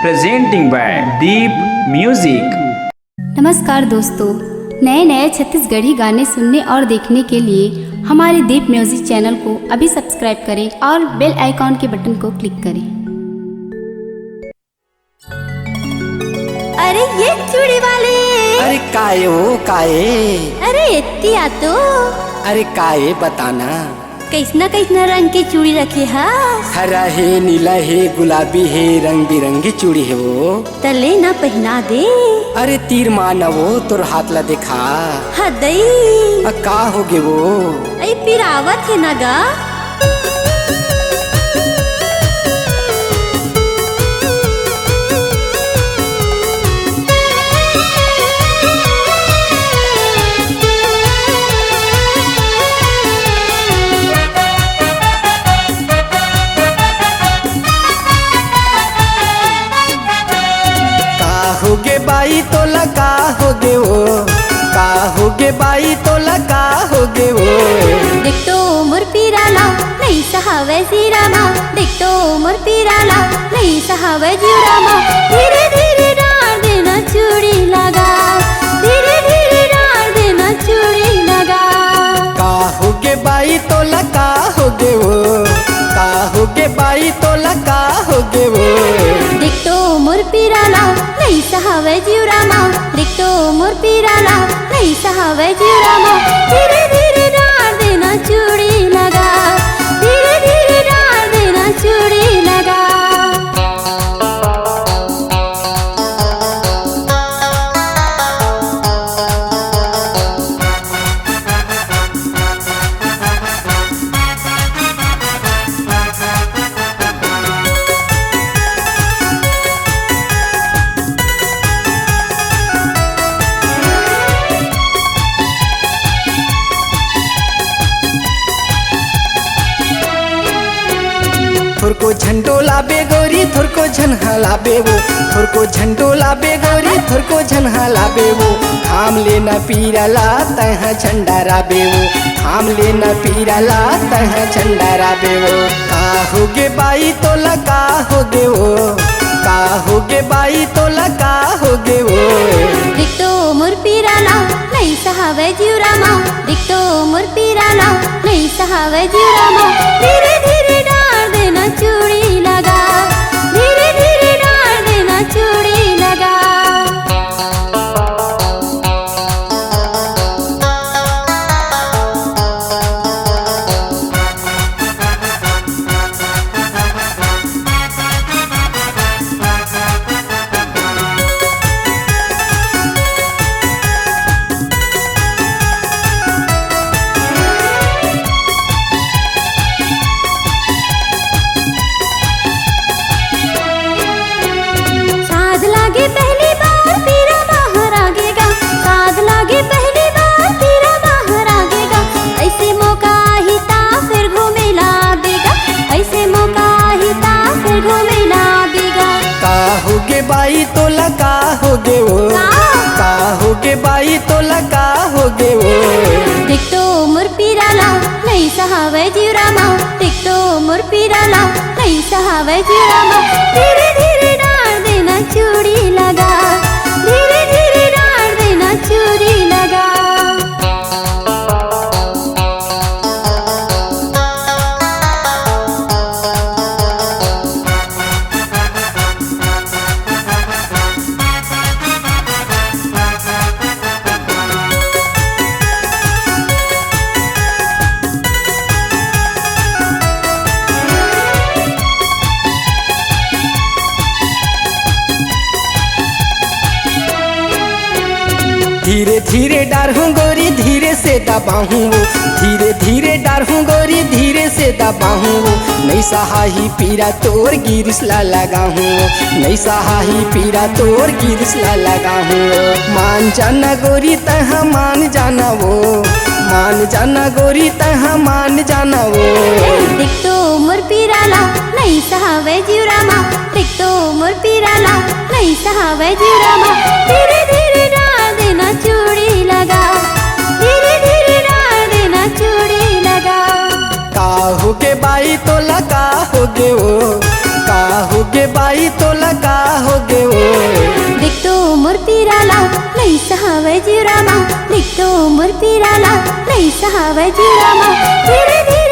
presenting by Deep Music। नमस्कार दोस्तों, नए नए छत्तीसगढ़ी गाने सुनने और देखने के लिए हमारे दीप म्यूजिक चैनल को अभी सब्सक्राइब करें और बेल आइकॉन के बटन को क्लिक करें। अरे ये चूड़ी वाले, अरे काये हो काये, अरे इतनी आ तो, अरे काये बताना कैसना कैसना रंग की चूड़ी रखे हा। हरा है, नीला है, गुलाबी है, रंग बिरंगी चूड़ी है वो। तले ना पहना दे। अरे तीर माना वो तोर हाथ ला देखा। हदई का होगे वो? ऐ पिरावत है ना गा। होगे बाई तोला का होगे वो, का होगे बाई तोला का होगे वो। देख तो मोर पीराला नहीं सहावे जीरामा, देख तो मोर पीराला नहीं सहावे जीरामा। धीरे धीरे डाल देना चूड़ी लगा, धीरे धीरे डाल देना चूड़ी लगा। का होगे बाई तोला का होगे वो, का होगे बाई तोला का होगे वो। देख तो मोर पीराला नहीं सहावे जीरामा, देख तो मोर पीराला नहीं सहावे जीरामा। धीरे धीरे डाल देना चूड़ी लगा, धीरे धीरे डाल देना चूड़ी लगा। थोर को झंडो लाबे गोरी, थोर को झनहा लाबे वो, थोर को झंडो लाबे गोरी, थोर को झनहा लाबे वो। थाम लेना पीराला तह झंडा राबे वो, थाम लेना पीराला तह झंडा राबे वो। का होगे बाई तोला का होगे वो, का होगे बाई तोला का होगे वो। देख तो मोर पीराला नहीं सहावे जीरामा, देख तो मोर पीराला नहीं सहावे जीरामा। धीरे धीरे डाल देना चूड़ी लगा, धीरे धीरे डाल देना चूड़ी लगा। साध लागे पहली बार पीरा बाहर आगेगा, साध लागे पहली बार पीरा बाहर आगेगा। ऐसे मौका ही ता फिर घूमे लाबेगा, ऐसे मौका ही ता फिर घूमे लाबेगा। का होगे बाई तोला का होगे वो, का होगे बाई तोला का होगे वो। देख तो मोर पीराला नहीं सहावे जीरामा, देख तो मोर पीराला नहीं सहावे जीरामा। धीरे धीरे डाल देना चूड़ी लगा, धीरे धीरे डाल देना चूड़ी लगा। धीरे धीरे डारहूँ गोरी धीरे से दबाहूँ वो, धीरे धीरे डारहूँ गोरी धीरे से दबाहूँ वो। नहीं सहाही पीरा तोर गिरिसला लगाहूँ, नहीं सहाही पीरा तोर गिरिसला लगाहूँ। मान जाना गोरी तह मान जाना वो, मान जाना गोरी तह मान जाना वो। देख तो मोर पीराला नहीं सहावे जीरामा, देख तो मोर पीराला नहीं सहावे जीरामा। धीरे धीरे डाल देना चूड़ी लगा, धीरे धीरे डाल देना चूड़ी लगा। का होगे बाई तोला का होगे वो, का होगे बाई तोला का होगे जीवरामा दिखतो मोर पिराला लई सहावं जीवरामा धीरे धीरे